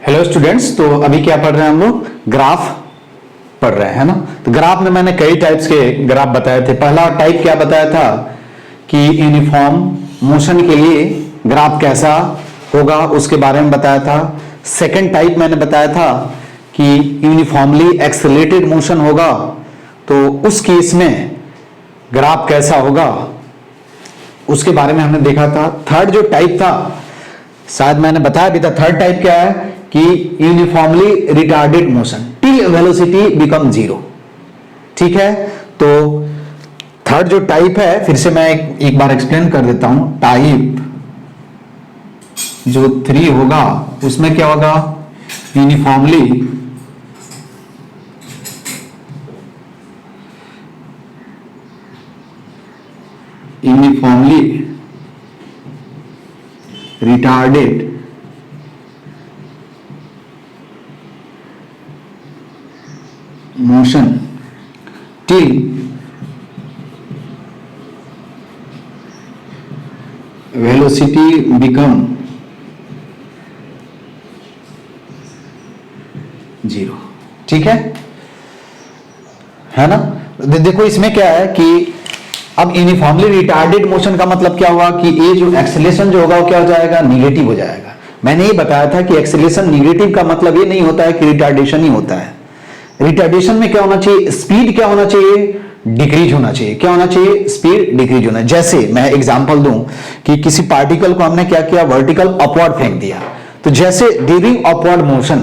Hello students, तो अभी क्या पढ़ रहे हैं हम लोग? ग्राफ पढ़ रहे हैं ना। तो ग्राफ में मैंने कई टाइप्स के ग्राफ बताए थे। पहला टाइप क्या बताया था कि यूनिफॉर्म मोशन के लिए ग्राफ कैसा होगा, उसके बारे में बताया था। सेकंड टाइप मैंने बताया था कि यूनिफॉर्मली एक्सेलरेटेड मोशन होगा तो उस केस में ग्राफ कैसा होगा, उसके बारे में हमने देखा था। थर्ड जो टाइप था, शायद मैंने बताया भी था, थर्ड टाइप क्या है कि uniformly retarded motion till velocity become zero. ठीक है, तो थर्ड जो टाइप है, फिर से मैं एक बार एक्सप्लेन कर देता हूं। टाइप जो 3 होगा उसमें क्या होगा? Uniformly retarded motion till velocity become zero. ठीक है ना। देखो इसमें क्या है कि अब यूनिफॉर्मली रिटार्डेड मोशन का मतलब क्या हुआ कि ये जो एक्सेलेरेशन जो होगा वो क्या हो जाएगा? निगेटिव हो जाएगा। मैंने ये बताया था कि एक्सेलेरेशन निगेटिव का मतलब ये नहीं होता है कि रिटार्डेशन ही होता है। रिटार्डेशन में क्या होना चाहिए? स्पीड क्या होना चाहिए? डिक्रीज होना चाहिए। क्या होना चाहिए? स्पीड डिक्रीज होना। जैसे मैं एग्जांपल दूं कि किसी पार्टिकल को हमने क्या किया? वर्टिकल अपवर्ड फेंक दिया, तो जैसे ड्यूरिंग अपवर्ड मोशन,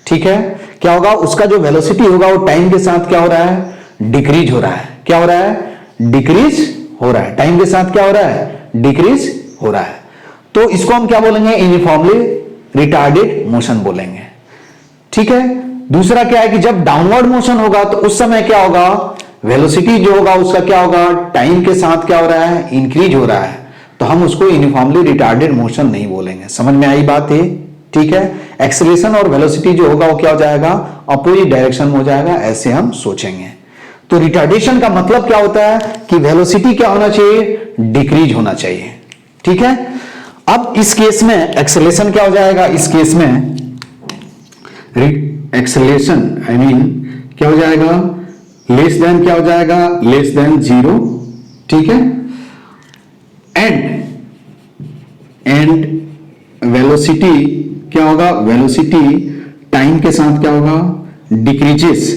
ठीक है, क्या होगा? उसका जो वेलोसिटी होगा वो टाइम के साथ क्या हो रहा है? डिक्रीज हो रहा है। क्या हो रहा है? डिक्रीज हो रहा है। टाइम के साथ क्या हो रहा है? डिक्रीज हो रहा है। तो इसको हम क्या बोलेंगे? यूनिफॉर्मली रिटार्डेड मोशन बोलेंगे। ठीक है। दूसरा क्या है कि जब डाउनवर्ड मोशन होगा तो उस समय क्या होगा? वेलोसिटी जो होगा उसका क्या होगा? टाइम के साथ क्या हो रहा है? इंक्रीज हो रहा है। तो हम उसको यूनिफॉर्मली रिटार्डेड मोशन नहीं बोलेंगे। समझ में आई बात है? ठीक है। एक्सेलरेशन और वेलोसिटी जो होगा वो क्या हो जाएगा? अपोजिट डायरेक्शन में हो जाएगा, ऐसे हम सोचेंगे। तो रिटार्डेशन का मतलब क्या होता है कि वेलोसिटी क्या होना चाहिए? डिक्रीज होना चाहिए। ठीक है। अब इस केस में एक्सेलरेशन क्या हो जाएगा? इस केस में एक्सेलरेशन क्या हो जाएगा? लेस देन क्या हो जाएगा? Less than zero. ठीक है। एंड वेलोसिटी क्या होगा? वेलोसिटी टाइम के साथ क्या होगा? डिक्रीजेस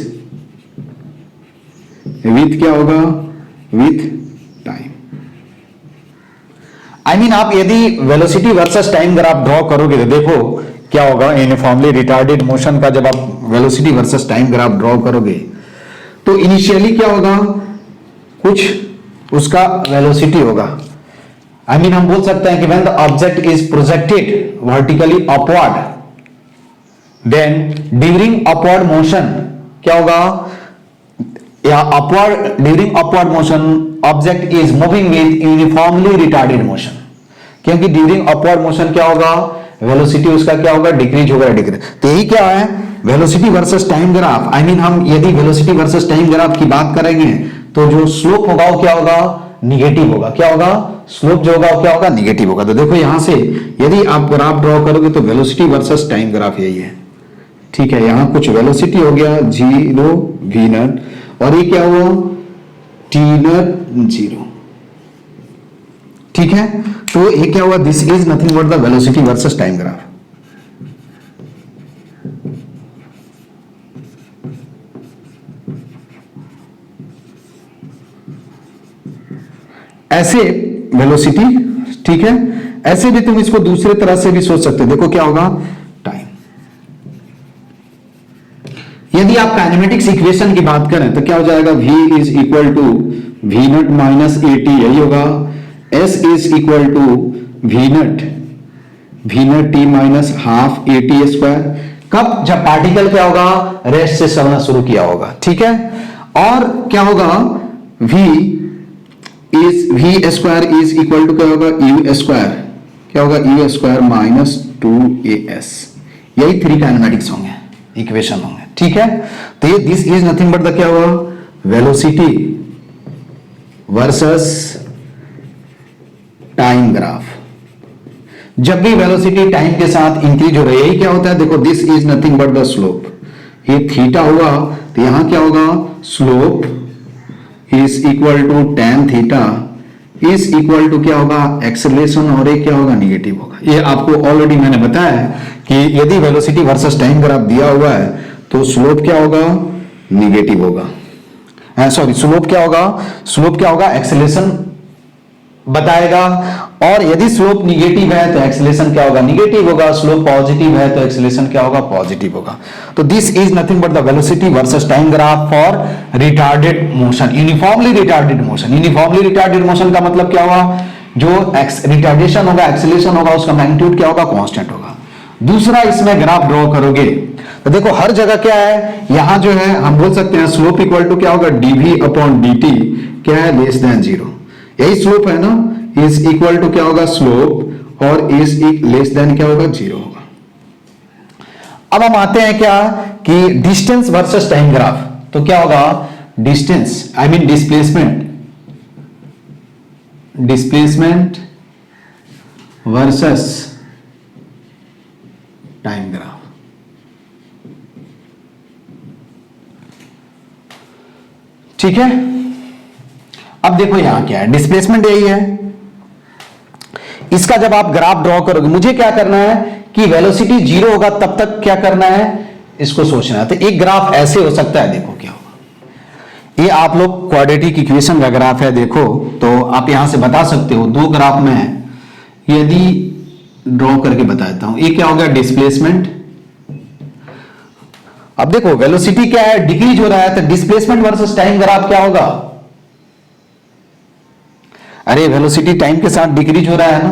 विथ क्या होगा? With time. आप यदि velocity versus time graph draw करोगे तो देखो क्या होगा। यूनिफॉर्मली रिटार्डेड मोशन का जब आप velocity versus time graph draw करोगे तो इनिशियली क्या होगा? कुछ उसका वेलोसिटी होगा। हम बोल सकते हैं कि when the object is projected vertically upward, then during upward motion क्या होगा? या upward, during upward motion object is moving with uniformly retarded motion. क्योंकि ड्यूरिंग अपवर्ड मोशन क्या होगा? वेलोसिटी उसका क्या होगा? डिक्रीज होगा। डिक्रीज, तो यही क्या है? Velocity versus time graph. हम यदि वेलोसिटी वर्सेस टाइम ग्राफ की बात करेंगे तो जो स्लोप होगा वो क्या होगा? निगेटिव होगा। क्या होगा? स्लोप जो होगा वो क्या होगा? निगेटिव होगा। तो देखो यहां से यदि आप ग्राफ ड्रॉ करोगे तो वेलोसिटी वर्सेस टाइम ग्राफ यही है। ठीक है। यहां कुछ वेलोसिटी हो गया 0 v नॉट, और ये क्या हुआ? t not 0। ठीक है। तो ये क्या हुआ? This is nothing but the velocity versus time graph. ऐसे वेलोसिटी, ठीक है, ऐसे भी तुम इसको दूसरे तरह से भी सोच सकते हो। देखो क्या होगा? टाइम। यदि आप काइनेमेटिक्स इक्वेशन की बात करें तो क्या हो जाएगा? v is equal to v naught minus a t, यही होगा। s is equal to v naught t minus half a t square. कब? जब पार्टिकल क्या होगा? रेस्ट से चलना शुरू किया होगा। ठीक है। और क्या होगा? v square is equal to क्या होगा? u square. क्या होगा? u square minus 2as। यही 3 काइनेमेटिक्स होंगे, इक्वेशन होंगे। ठीक है। तो ये this is nothing but the क्या हुआ? Velocity versus time graph. जब भी वेलोसिटी टाइम के साथ इंक्रीज हो रही है, यही क्या होता है, देखो this is nothing but the slope. ये थीटा हुआ तो यहां क्या होगा, slope is equal to tan theta is equal to क्या होगा, एक्सेलरेशन, और ये क्या होगा, निगेटिव होगा। ये आपको ऑलरेडी मैंने बताया है कि यदि वेलोसिटी वर्सेस टाइम ग्राफ दिया हुआ है तो स्लोप क्या होगा, निगेटिव होगा। सॉरी, स्लोप क्या होगा, स्लोप क्या होगा, एक्सेलरेशन बताएगा। और यदि स्लोप निगेटिव है तो एक्सेलरेशन क्या होगा, निगेटिव होगा। स्लोप पॉजिटिव है तो एक्सेलरेशन क्या होगा, पॉजिटिव होगा। तो this is nothing but the velocity versus time graph for retarded motion, uniformly retarded motion. Uniformly retarded motion का मतलब क्या हुआ, जो रिटार्डेशन होगा, एक्सेलरेशन होगा, उसका मैग्नीट्यूड क्या होगा, कांस्टेंट होगा। दूसरा, इसमें ग्राफ ड्रॉ करोगे तो देखो हर जगह क्या है, यहां जो है हम बोल सकते हैं स्लोप इक्वल टू क्या होगा, dv अपॉन dt क्या है, लेस देन 0। यही स्लोप है ना, इज इक्वल टू क्या होगा, स्लोप, और इज लेस देन क्या होगा, 0 होगा। अब हम आते हैं क्या कि डिस्टेंस वर्सेस टाइम ग्राफ। तो क्या होगा, distance I mean displacement versus time graph. ठीक है, अब देखो यहां क्या है, डिस्प्लेसमेंट यही है। इसका जब आप ग्राफ ड्रॉ करोगे, मुझे क्या करना है कि वेलोसिटी 0 होगा तब तक क्या करना है, इसको सोचना है। तो एक ग्राफ ऐसे हो सकता है, देखो क्या होगा, ये आप लोग क्वाड्रेटिक इक्वेशन का ग्राफ है, देखो तो आप यहां से बता सकते हो, दो ग्राफ में है, यदि ड्रॉ करके बताता हूं। ये क्या होगा, डिस्प्लेसमेंट। अब देखो वेलोसिटी क्या है, डिक्रीज हो रहा है, तो डिस्प्लेसमेंट वर्सेस टाइम ग्राफ क्या होगा, अरे वेलोसिटी टाइम के साथ डिक्रीज हो रहा है ना,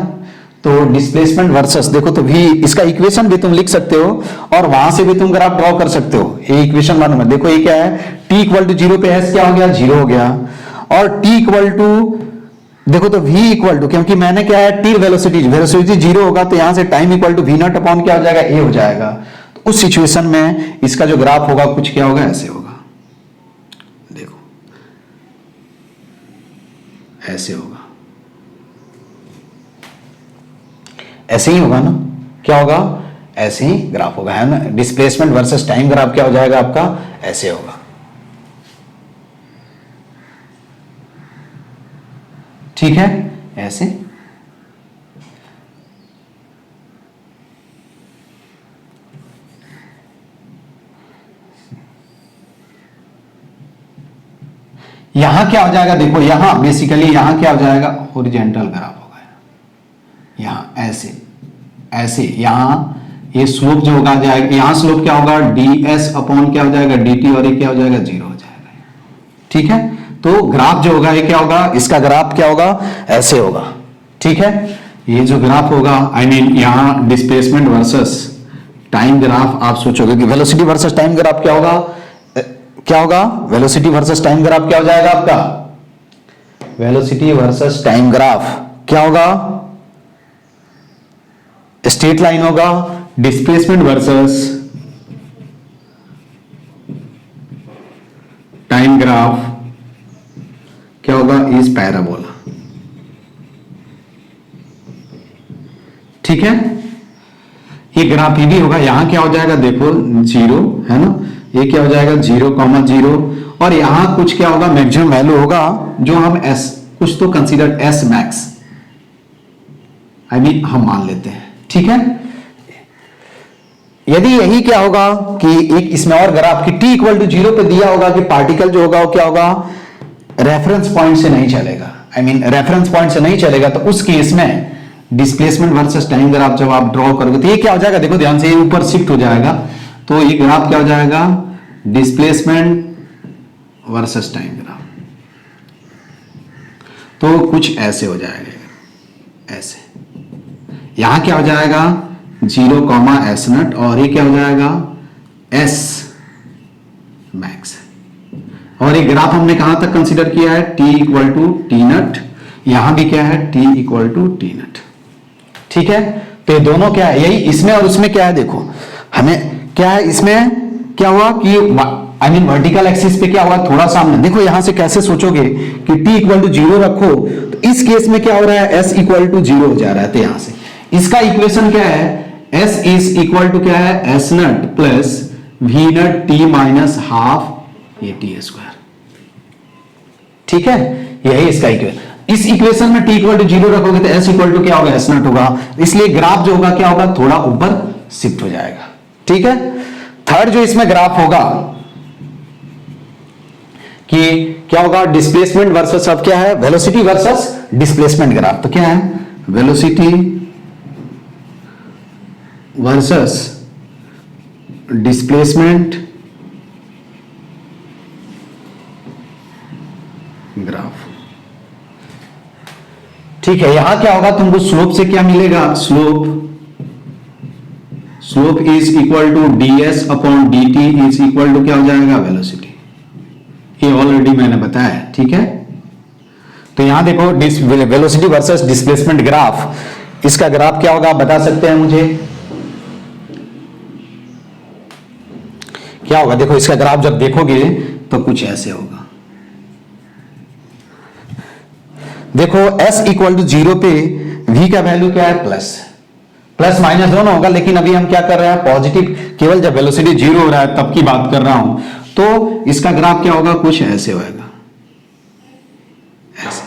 तो डिस्प्लेसमेंट वर्सेस, देखो तो भी इसका इक्वेशन भी तुम लिख सकते हो और वहां से भी तुम ग्राफ ड्रॉ कर सकते हो। ये इक्वेशन मालूम है, देखो ये क्या है, t इक्वल टू 0 पे s क्या हो गया, 0 हो गया, और t इक्वल टू देखो तो v इक्वल टू, क्योंकि मैंने क्या है, t वेलोसिटी 0 होगा तो यहां से time equal to v naught upon क्या हो जाएगा, a हो जाएगा। तो उस सिचुएशन में इसका जो ग्राफ होगा कुछ क्या होगा, ऐसे होगा, देखो ऐसे होगा, ऐसे ही होगा ना, क्या होगा, ऐसे ही ग्राफ होगा, है ना। डिस्प्लेसमेंट वर्सेस टाइम ग्राफ क्या हो जाएगा आपका, ऐसे होगा। ठीक है, ऐसे। यहां क्या हो जाएगा, देखो यहां बेसिकली यहां क्या हो जाएगा, हॉरिजॉन्टल ग्राफ होगा, यहां ऐसे ऐसे, यहां ये स्लोप जो होगा जाएगा, यहां स्लोप क्या होगा, ds अपॉन क्या हो जाएगा, dt, और ये क्या हो जाएगा, 0 हो जाएगा। ठीक है, तो ग्राफ जो होगा ये क्या होगा, इसका ग्राफ क्या होगा, ऐसे होगा। ठीक है, ये जो ग्राफ होगा, आई मीन यहां डिस्प्लेसमेंट वर्सेस टाइम ग्राफ, आप सोचोगे कि वेलोसिटी वर्सेस टाइम ग्राफ क्या होगा, क्या होगा, वेलोसिटी वर्सेस टाइम ग्राफ क्या हो जाएगा आपका, वेलोसिटी वर्सेस टाइम ग्राफ क्या होगा, स्ट्रेट लाइन होगा। डिस्प्लेसमेंट वर्सेस टाइम ग्राफ क्या होगा, इज पैराबोला। ठीक है, ये ग्राफ ये भी होगा, यहां क्या हो जाएगा, देखो 0 है ना, ये क्या हो जाएगा, 0,0, और यहां कुछ क्या होगा, मैक्सिमम वैल्यू होगा, जो हम s कुछ तो consider s max I mean हम मान लेते हैं। ठीक है, यदि यही क्या होगा कि एक इसमें और ग्राफ की t इक्वल टू 0 पे दिया होगा कि पार्टिकल जो होगा वो क्या होगा, रेफरेंस पॉइंट से नहीं चलेगा, आई मीन रेफरेंस पॉइंट से नहीं चलेगा, तो उस केस में डिस्प्लेसमेंट वर्सेस टाइम ग्राफ जब आप ड्रॉ करोगे तो ये क्या हो जाएगा, देखो ध्यान से, ये ऊपर शिफ्ट हो जाएगा, तो ये ग्राफ क्या हो जाएगा, डिस्प्लेसमेंट वर्सेस टाइम ग्राफ, तो कुछ ऐसे हो जाएगा, ऐसे। यहां क्या हो जाएगा, 0,s0, और ये क्या हो जाएगा, s मैक्स। और ये ग्राफ हमने कहां तक कंसीडर किया है, t इक्वल टू t0, यहां भी क्या है, t इक्वल टू t0। ठीक है, तो ये दोनों क्या है, यही इसमें और उसमें क्या है, देखो हमें क्या है, इसमें क्या हुआ कि आई मीन वर्टिकल एक्सिस पे क्या हुआ, थोड़ा सा हमने देखो यहां से कैसे सोचोगे कि t इक्वल टू 0 रखो, तो इस केस में क्या हो रहा है, s इक्वल टू 0 हो जा रहा है, तो यहां से इसका इक्वेशन क्या है, S इज इक्वल टू क्या है, s naught plus v naught t minus half a t square. ठीक है, यही इसका इक्वेशन। इस इक्वेशन में t इक्वल टू 0 रखोगे तो s इक्वल टू क्या होगा, एस नट होगा, इसलिए ग्राफ जो होगा क्या होगा, थोड़ा ऊपर शिफ्ट हो जाएगा। ठीक है, थर्ड जो इसमें ग्राफ होगा कि क्या होगा, डिस्प्लेसमेंट वर्सेस, अब क्या है, वेलोसिटी वर्सेस डिस्प्लेसमेंट ग्राफ। तो क्या है, वेलोसिटी वर्सेस डिस्प्लेसमेंट ग्राफ। ठीक है, यहां क्या होगा, तुमको स्लोप से क्या मिलेगा, slope is equal to ds upon dt is equal to क्या हो जाएगा, वेलोसिटी। ये ऑलरेडी मैंने बताया। ठीक है, तो यहां देखो वेलोसिटी वर्सेस डिस्प्लेसमेंट ग्राफ, इसका ग्राफ क्या होगा, बता सकते हैं मुझे क्या होगा। देखो इसका ग्राफ जब देखोगे तो कुछ ऐसे होगा। देखो s इक्वल टू 0 पे v का वैल्यू क्या है, प्लस माइनस दोनों होगा, लेकिन अभी हम क्या कर रहे हैं, पॉजिटिव, केवल जब वेलोसिटी 0 हो रहा है तब की बात कर रहा हूं। तो इसका ग्राफ क्या होगा, कुछ ऐसे होगा, ऐसे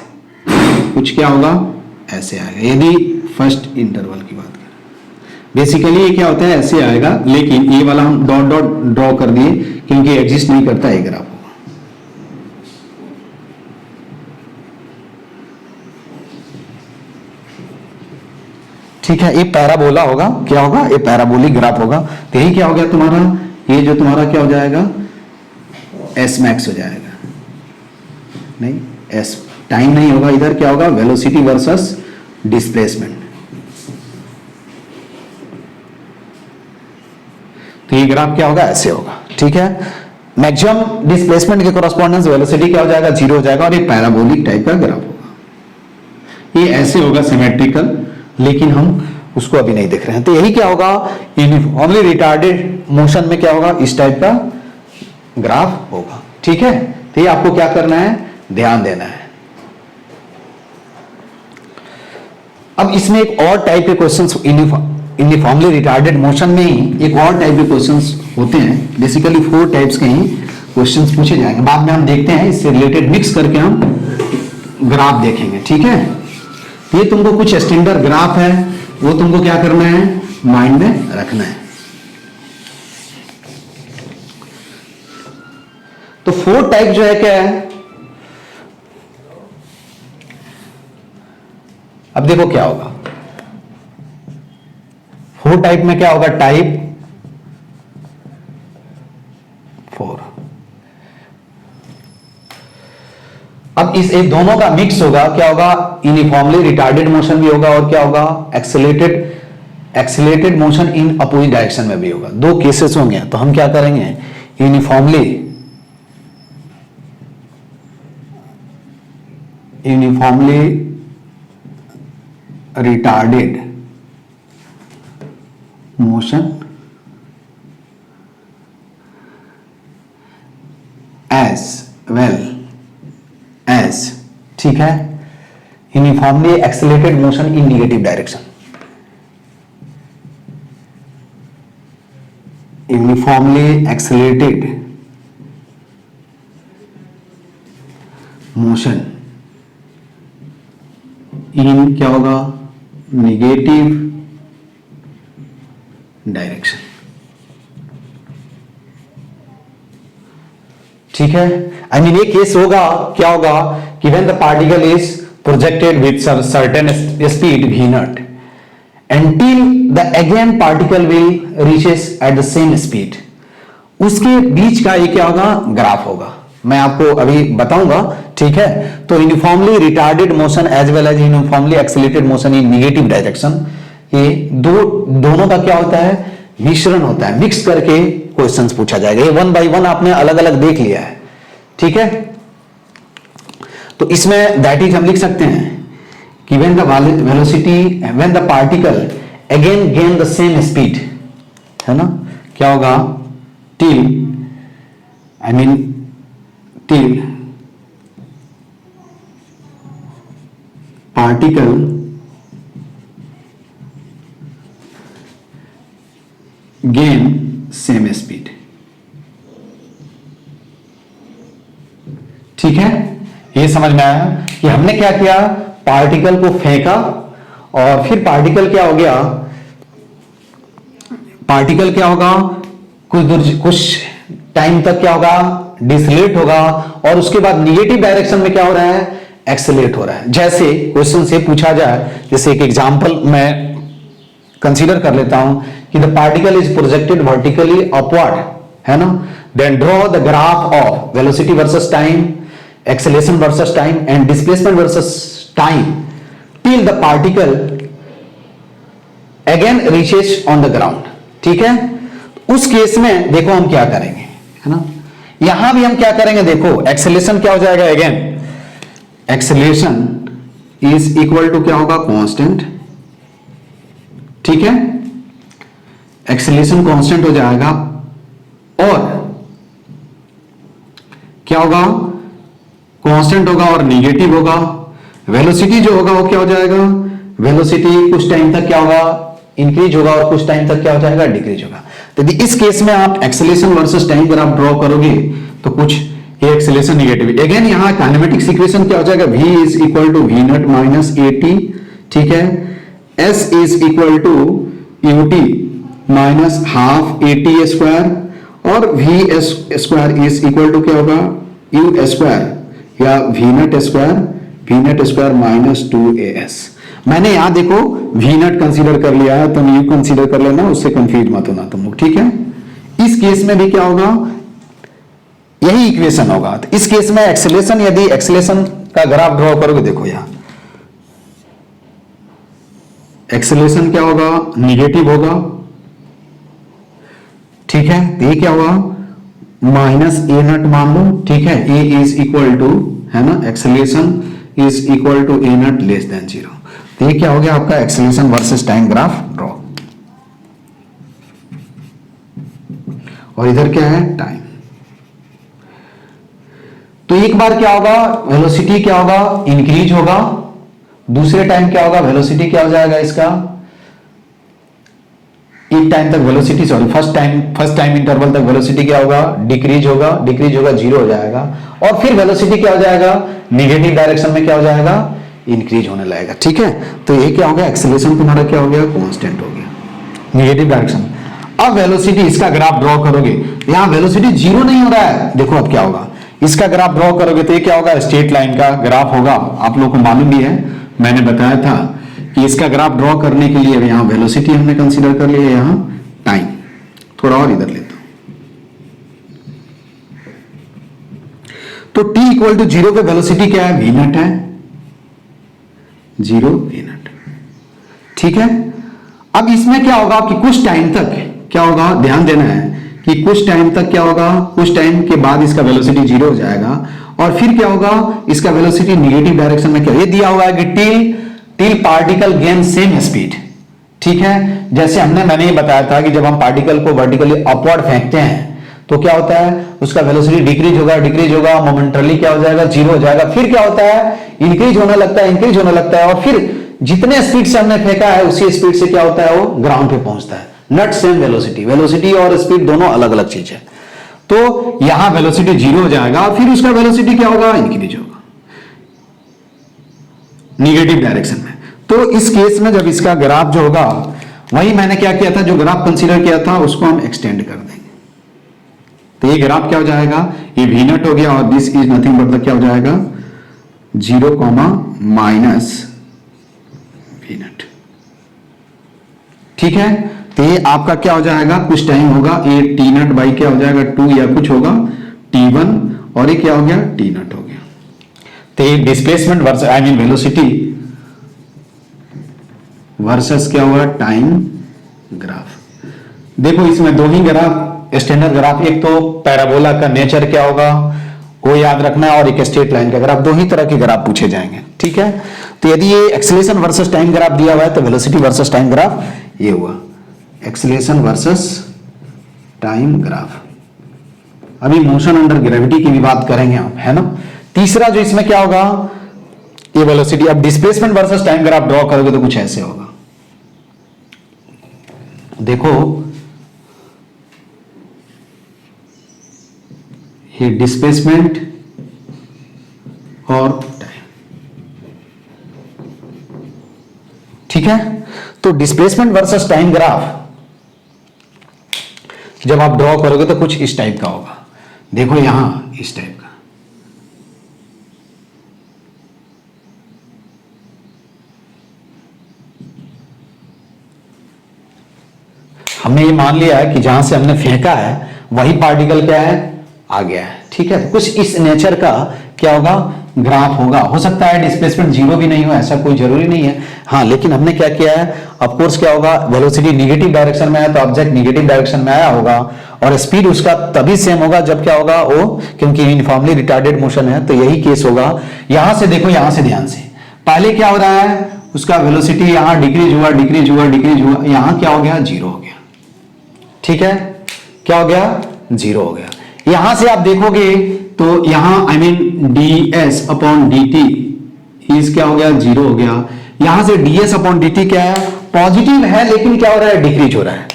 कुछ क्या होगा, ऐसे आएगा, यदि फर्स्ट इंटरवल की बात करें। बेसिकली ये क्या होता है, ऐसे आएगा, लेकिन ये वाला हम डॉट डॉट ड्रॉ कर दिए क्योंकि एग्जिस्ट नहीं करता ये ग्राफ। ठीक है, ये पैराबोला होगा, क्या होगा, ये पैराबोलिक ग्राफ होगा। तो यही क्या हो गया तुम्हारा, ये जो तुम्हारा क्या हो जाएगा, एस मैक्स हो जाएगा, नहीं एस टाइम नहीं होगा, इधर क्या होगा, वेलोसिटी वर्सेस डिस्प्लेसमेंट। तो ये ग्राफ क्या होगा, ऐसे होगा। ठीक है, मैक्सिमम डिस्प्लेसमेंट के कोरस्पॉन्डेंस वेलोसिटी क्या हो जाएगा, 0 हो जाएगा, और ये पैराबोलिक टाइप का ग्राफ होगा। ये ऐसे होगा सिमेट्रिकल, लेकिन हम उसको अभी नहीं देख रहे हैं। तो यही क्या होगा, यूनिफॉर्मली रिटार्डेड मोशन में क्या होगा, इस टाइप का ग्राफ होगा। ठीक है, तो ये आपको क्या करना है, ध्यान देना है। अब इसमें एक और टाइप के क्वेश्चंस, यूनिफॉर्मली रिटार्डेड मोशन में ही एक और टाइप के क्वेश्चंस होते हैं। बेसिकली 4 टाइप्स के ही क्वेश्चंस पूछे जाएंगे, बाद में हम देखते हैं, इससे रिलेटेड मिक्स करके हम ग्राफ देखेंगे। ठीक है, ये तुमको कुछ स्टैंडर्ड ग्राफ है, वो तुमको क्या करना है, माइंड में रखना है। तो 4 टाइप जो है क्या है, अब देखो क्या होगा, 4 टाइप में क्या होगा, टाइप 4। अब इस एक दोनों का मिक्स होगा, क्या होगा, यूनिफॉर्मली रिटार्डेड मोशन भी होगा, और क्या होगा, accelerated motion in opposite direction में भी होगा। 2 केसेस होंगे। तो हम क्या करेंगे, uniformly retarded motion as well as, ठीक है, uniformly accelerated motion in negative direction, uniformly accelerated motion in क्या होगा, नेगेटिव डायरेक्शन। ठीक है, आई मीन ये केस होगा, क्या होगा कि when the particle is projected with certain speed v not until the again particle will reaches at the same speed, उसके बीच का ये क्या होगा, ग्राफ होगा। मैं आपको अभी बताऊंगा। ठीक है, तो uniformly retarded motion as well as uniformly accelerated motion in negative direction, ये दोनों का क्या होता है, मिश्रण होता है, मिक्स करके क्वेश्चंस पूछा जाएगा। ये 1 बाय 1 आपने अलग अलग देख लिया है। ठीक है, तो इसमें दैट इज हम लिख सकते हैं कि when the velocity, when the particle again gain the same speed, है ना, क्या होगा, till particle gain same speed. ठीक है, ये समझ में आया कि हमने क्या किया, पार्टिकल को फेंका और फिर पार्टिकल क्या हो गया, पार्टिकल क्या होगा, कुछ टाइम तक क्या होगा, डिसलेट होगा और उसके बाद निगेटिव डायरेक्शन में क्या हो रहा है, एक्सेलरेट हो रहा है। जैसे क्वेश्चन से पूछा जाए, जैसे एक एग्जांपल मैं कंसीडर कर लेता हूं कि the particle is projected vertically upward, है ना, then draw the graph of velocity versus time, acceleration versus time and displacement versus time till the particle again reaches on the ground. ठीक है, उस केस में देखो हम क्या करेंगे, है ना, यहां भी हम क्या करेंगे, देखो एक्सेलरेशन क्या हो जाएगा, again acceleration is equal to क्या होगा, कांस्टेंट। ठीक है, एक्सेलरेशन कांस्टेंट हो जाएगा और क्या होगा, कांस्टेंट होगा और नेगेटिव होगा। वेलोसिटी जो होगा वो क्या हो जाएगा, वेलोसिटी कुछ टाइम तक क्या होगा, इंक्रीज होगा और कुछ टाइम तक क्या हो जाएगा, डिक्रीज होगा। तो इस केस में आप एक्सेलरेशन वर्सेस टाइम अगर आप ड्रॉ करोगे तो कुछ ये एक्सेलरेशन नेगेटिव, अगेन यहां काइनेमेटिक्स इक्वेशन क्या हो जाएगा, v is equal to v not minus at। ठीक है, s is equal to ut minus half at square और v square is equal to क्या होगा, u स्क्वायर या v not square minus 2as। मैंने यहां देखो वी नॉट कंसीडर कर लिया है, तुम यू कंसीडर कर लेना, उससे कंफ्यूज मत होना तुम लोग। ठीक है, इस केस में भी क्या होगा, यही इक्वेशन होगा। तो इस केस में एक्सेलरेशन, यदि एक्सेलरेशन का ग्राफ ड्रॉ करोगे, देखो यहां एक्सेलरेशन क्या होगा, निगेटिव होगा। ठीक है, तो ये क्या होगा, माइनस ए नॉट मान लो। ठीक है, ए इज इक्वल टू, है ना, acceleration is equal to a not less than 0। तो ये क्या हो गया आपका acceleration versus time graph draw. और इधर क्या है, टाइम। तो एक बार क्या होगा, वेलोसिटी क्या होगा, इंक्रीज होगा, दूसरे टाइम क्या होगा, वेलोसिटी क्या हो जाएगा इसका, एक टाइम तक velocity, sorry first time interval तक वेलोसिटी क्या होगा, डिक्रीज होगा, 0 हो जाएगा और फिर वेलोसिटी क्या हो जाएगा, नेगेटिव डायरेक्शन में क्या हो जाएगा, इंक्रीज होने लगेगा। ठीक है, तो ये क्या हो गया, एक्सेलरेशन तुम्हारा क्या हो गया, कांस्टेंट हो गया, नेगेटिव डायरेक्शन। अब वेलोसिटी, इसका ग्राफ ड्रॉ करोगे, यहां वेलोसिटी 0 नहीं हो रहा है, देखो अब क्या होगा, इसका ग्राफ ड्रॉ करोगे तो ये क्या होगा, स्ट्रेट लाइन का ग्राफ होगा। आप लोगों को मालूम भी है, मैंने बताया था कि इसका ग्राफ ड्रॉ करने के लिए यहां वेलोसिटी हमने कंसीडर कर लिया, यहां टाइम। थोड़ा और इधर लेता हूं, तो t इक्वल टू 0 पे वेलोसिटी क्या है, वी नॉट है, 0 वी नॉट। ठीक है, अब इसमें क्या होगा कि कुछ टाइम तक क्या होगा, ध्यान देना है कि कुछ टाइम तक क्या होगा, कुछ टाइम के बाद इसका वेलोसिटी 0 हो जाएगा और फिर क्या होगा, इसका वेलोसिटी नेगेटिव डायरेक्शन में क्या, ये दिया हुआ है कि till particle gain same speed. ठीक है, जैसे मैंने ये बताया था कि जब हम पार्टिकल को वर्टिकली अपवर्ड फेंकते हैं तो क्या होता है, उसका वेलोसिटी डिक्रीज होगा, मोमेंटरली क्या हो जाएगा, 0 हो जाएगा। फिर क्या होता है, इंक्रीज होने लगता है और फिर जितने स्पीड से हमने फेंका है उसी स्पीड से क्या होता है, वो ग्राउंड पे पहुंचता है। नॉट सेम वेलोसिटी और स्पीड दोनों अलग अलग चीज है। तो यहां वेलोसिटी 0 हो जाएगा और फिर उसका वेलोसिटी क्या होगा, इंक्रीज होगा नेगेटिव डायरेक्शन में। तो इस केस में जब इसका ग्राफ जो होगा, वही मैंने क्या किया था, जो ग्राफ कंसीडर किया था उसको हम एक्सटेंड कर देंगे। तो ये ग्राफ क्या हो जाएगा, ये वी नॉट हो गया और दिस इज नथिंग बट क्या हो जाएगा, 0, माइनस वी नॉट। ठीक है, तो ये आपका क्या हो जाएगा, कुछ टाइम होगा, ये टी नॉट बाई क्या हो जाएगा, 2 या कुछ होगा, t1 और ये क्या हो गया, टी नॉट हो गया। तो ये displacement versus, I mean velocity versus क्या हुआ, टाइम ग्राफ। देखो इसमें दो ही ग्राफ, स्टैंडर्ड ग्राफ, एक तो पैराबोला का नेचर क्या होगा वो याद रखना है और एक स्ट्रेट लाइन का ग्राफ, दो ही तरह के ग्राफ पूछे जाएंगे। ठीक है, तो यदि ये एक्सेलरेशन वर्सेस टाइम ग्राफ दिया हुआ है तो वेलोसिटी वर्सेस टाइम ग्राफ ये हुआ, एक्सेलरेशन वर्सेस टाइम ग्राफ। अभी मोशन अंडर ग्रेविटी की भी बात करेंगे आप, है ना। तीसरा जो इसमें क्या होगा, ये वेलोसिटी। अब displacement versus time graph draw करोगे तो कुछ ऐसे होगा, देखो ये डिस्प्लेसमेंट और टाइम। ठीक है, तो डिस्प्लेसमेंट वर्सेस टाइम ग्राफ जब आप ड्रॉ करोगे तो कुछ इस टाइप का होगा। देखो यहां इस टाइप का, हमने ये मान लिया है कि जहां से हमने फेंका है वही पार्टिकल क्या है, आ गया है। ठीक है, कुछ इस नेचर का क्या होगा, ग्राफ होगा। हो सकता है डिस्प्लेसमेंट जीरो भी नहीं हो, ऐसा कोई जरूरी नहीं है। हाँ, लेकिन हमने क्या किया है, ऑफ कोर्स क्या होगा, वेलोसिटी निगेटिव डायरेक्शन में आया तो ऑब्जेक्ट निगेटिव डायरेक्शन में आया होगा, और स्पीड उसका तभी सेम होगा जब क्या होगा वो, क्योंकि यूनिफॉर्मली रिटार्डेड मोशन है, तो यही केस होगा। यहां से देखो, यहां से ध्यान से, पहले क्या हो रहा है, उसका वेलोसिटी यहां डिक्रीज हुआ, डिक्रीज हुआ, डिक्रीज हुआ, यहां क्या हो गया, जीरो हो गया। ठीक है, क्या हो गया, जीरो हो गया। यहां से आप देखोगे तो यहां I mean D S upon D T is क्या हो गया, जीरो हो गया। यहां से D S upon D T क्या है, पॉजिटिव है, लेकिन क्या हो रहा है, डिक्रीज हो रहा है।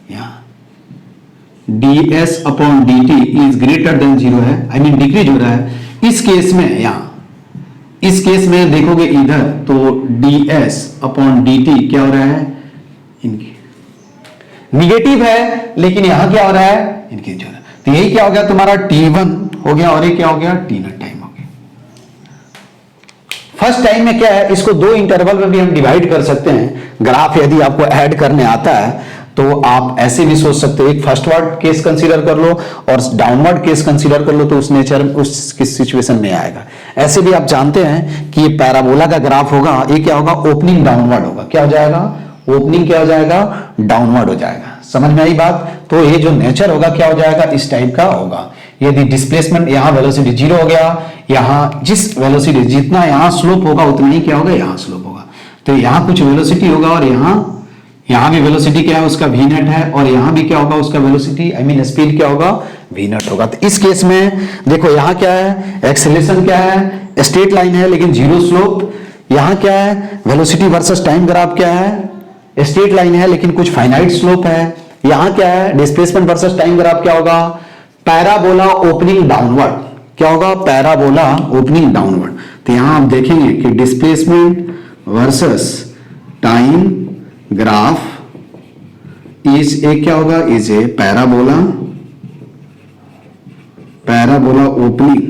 यहां D S upon D T is greater than zero है, आई मीन डिक्रीज हो रहा है। इस केस में, यहां इस केस में देखोगे इधर तो D S upon D T क्या हो रहा है, इनकी निगेटिव है, लेकिन यहां क्या हो रहा है, इंक्रीज हो रहा है। तो यही क्या हो गया तुम्हारा T1 हो गया, और ये क्या हो गया, T0 टाइम हो गया। फर्स्ट टाइम में क्या है, इसको दो इंटरवल में भी हम डिवाइड कर सकते हैं। ग्राफ यदि आपको ऐड करने आता है तो आप ऐसे भी सोच सकते हो, एक फर्स्ट वर्ड केस कंसीडर कर लो और डाउनवर्ड केस कंसीडर कर लो, तो उस नेचर उस किस सिचुएशन में आएगा। ऐसे भी आप जानते हैं कि ये पैराबोला का ग्राफ होगा, ये क्या होगा, ओपनिंग डाउनवर्ड होगा। क्या हो जाएगा, ओपनिंग क्या हो जाएगा, डाउनवर्ड हो जाएगा। समझ में आई बात। तो ये जो नेचर होगा क्या हो जाएगा, इस टाइप का होगा। यदि डिस्प्लेसमेंट, यहां वेलोसिटी जीरो हो गया, यहां जिस वेलोसिटी जितना यहां स्लोप होगा उतना ही क्या होगा, यहां स्लोप होगा। तो यहां कुछ वेलोसिटी होगा, और यहां भी वेलोसिटी क्या है, उसका वी नेट है, और यहां भी क्या होगा, उसका वेलोसिटी आई मीन स्पीड क्या होगा, वी नेट होगा। तो इस केस में देखो, यहां क्या है, एक्सेलरेशन क्या है, स्ट्रेट लाइन है लेकिन जीरो स्लोप। यहां क्या है, वेलोसिटी वर्सेस टाइम ग्राफ क्या है, स्ट्रेट लाइन है लेकिन कुछ फाइनाइट स्लोप है। यहां क्या है, डिस्प्लेसमेंट वर्सेस टाइम ग्राफ क्या होगा, पैराबोला ओपनिंग डाउनवर्ड। क्या होगा, पैराबोला ओपनिंग डाउनवर्ड। तो यहां आप देखेंगे कि displacement versus time graph is a क्या होगा, is a parabola, parabola opening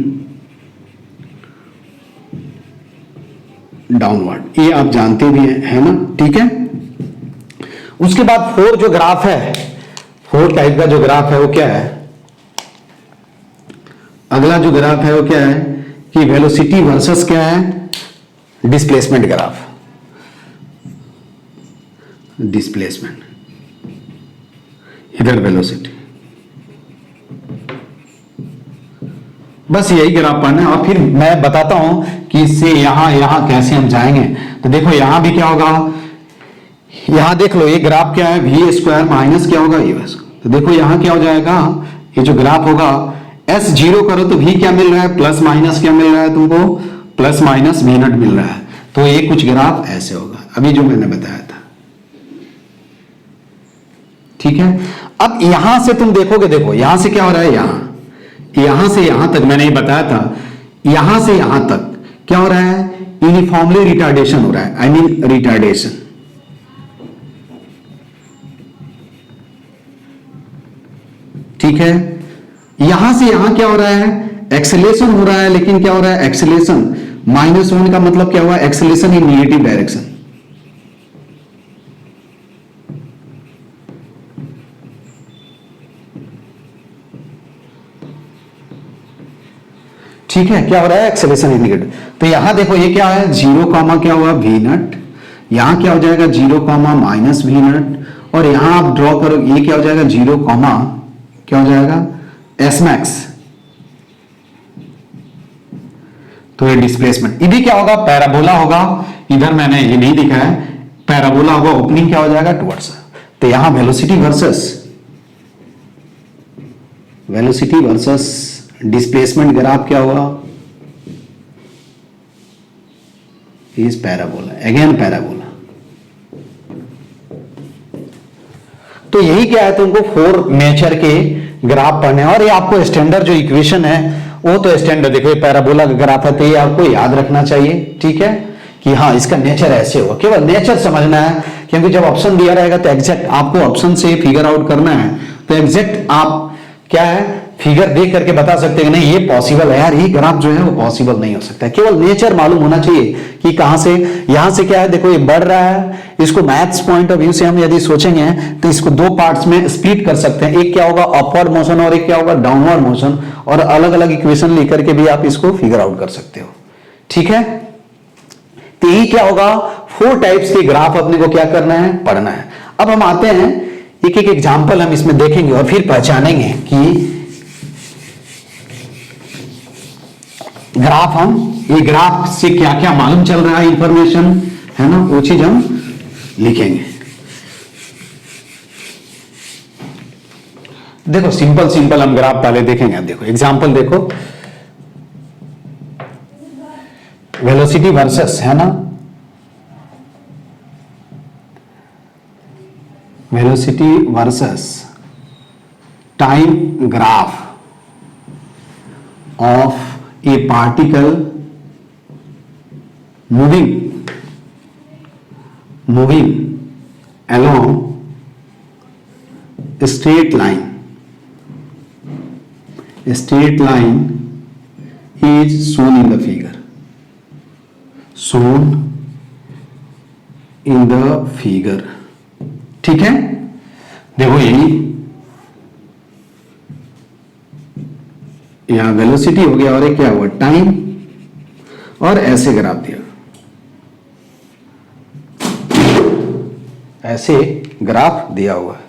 downward. ये आप जानते भी है ना, ठीक है। उसके बाद फोर जो ग्राफ है, फोर टाइप का जो ग्राफ है वो क्या है, अगला जो ग्राफ है वो क्या है कि वेलोसिटी वर्सेस क्या है, डिस्प्लेसमेंट ग्राफ, डिस्प्लेसमेंट, इधर वेलोसिटी। बस यही ग्राफ पढ़ना है, और फिर मैं बताता हूं कि इससे यहां कैसे हम जाएंगे। तो देखो यहां भी क्या होगा, यहां देख लो ये ग्राफ क्या है, वी स्क्वायर माइनस क्या होगा, ये बस। तो देखो यहां क्या हो जाएगा, ये जो ग्राफ होगा, एस जीरो करो तो वी क्या मिल रहा है, प्लस माइनस क्या मिल रहा है तुमको, प्लस माइनस वी नॉट मिल रहा है। तो ये कुछ ग्राफ ऐसे होगा, अभी जो मैंने बताया था। ठीक है, अब यहां से तुम देखोगे, देखो यहां से क्या हो रहा है, यहां से यहां तक मैंने ये बताया था, यहां से यहां तक क्या हो रहा है, यूनिफॉर्मली रिटार्डेशन हो रहा है, आई मीन रिटार्डेशन। ठीक है, यहां से यहां क्या हो रहा है, एक्सेलेरेशन हो रहा है, लेकिन क्या हो रहा है, एक्सेलेरेशन -1 का मतलब क्या हुआ, एक्सेलेरेशन इन निगेटिव डायरेक्शन। ठीक है, क्या हो रहा है, एक्सेलेरेशन इन निगेटिव। तो यहां देखो ये क्या है, 0, क्या हुआ, वी नॉट। यहां क्या हो जाएगा, 0, माइनस वी नॉट। और यहां आप ड्रॉ करो, ये क्या हो जाएगा, 0, क्या हो जाएगा, एस मैक्स। तो ये डिस्प्लेसमेंट, ये भी क्या होगा, पैराबोला होगा। इधर मैंने ये नहीं दिखा है, पैराबोला होगा, ओपनिंग क्या हो जाएगा, टुवर्ड्स। तो यहां वेलोसिटी वर्सेस डिस्प्लेसमेंट ग्राफ क्या होगा, इज पैराबोला, अगेन पैराबोला। तो यही क्या है, तुमको फोर नेचर के ग्राफ पढ़ने हैं। और ये आपको स्टैंडर्ड जो इक्वेशन है वो तो स्टैंडर्ड, देखो ये पैराबोला का ग्राफ है तो ये आपको याद रखना चाहिए, ठीक है, कि हाँ इसका नेचर ऐसे होगा, केवल नेचर समझना है। क्योंकि जब ऑप्शन दिया रहेगा तो एग्जैक्ट आपको ऑप्शन से फिगर आउट करना है, तो एग्जैक्ट आप क्या है फिगर देख करके बता सकते हैं कि नहीं ये पॉसिबल है यार, ये ग्राफ जो है वो पॉसिबल नहीं हो सकता है। केवल नेचर मालूम होना चाहिए कि कहां से, यहां से क्या है, देखो ये बढ़ रहा है, इसको मैथ्स पॉइंट ऑफ व्यू से हम यदि सोचेंगे तो इसको दो पार्ट्स में स्प्लिट कर सकते हैं, एक क्या होगा अपवर्ड मोशन और एक क्या होगा डाउनवर्ड मोशन, और अलग अलग इक्वेशन लेकर के भी आप इसको फिगर आउट कर सकते हो, ठीक है। तो ये क्या होगा, 4 टाइप्स के ग्राफ अपने को क्या करना है, पढ़ना है। अब हम आते हैं एक एक एग्जाम्पल हम इसमें देखेंगे और फिर पहचानेंगे कि ग्राफ, हम ये ग्राफ से क्या क्या मालूम चल रहा है इंफॉर्मेशन, है ना, वो चीज हम लिखेंगे। देखो सिंपल सिंपल हम ग्राफ पहले देखेंगे। देखो एग्जांपल देखो, वेलोसिटी वर्सेस, है ना, velocity versus time graph of a particle moving along a straight line is shown in the figure, ठीक है। देखो यही यहां वेलोसिटी हो गया और एक क्या हुआ टाइम, और ऐसे ग्राफ दिया, ऐसे ग्राफ दिया हुआ है।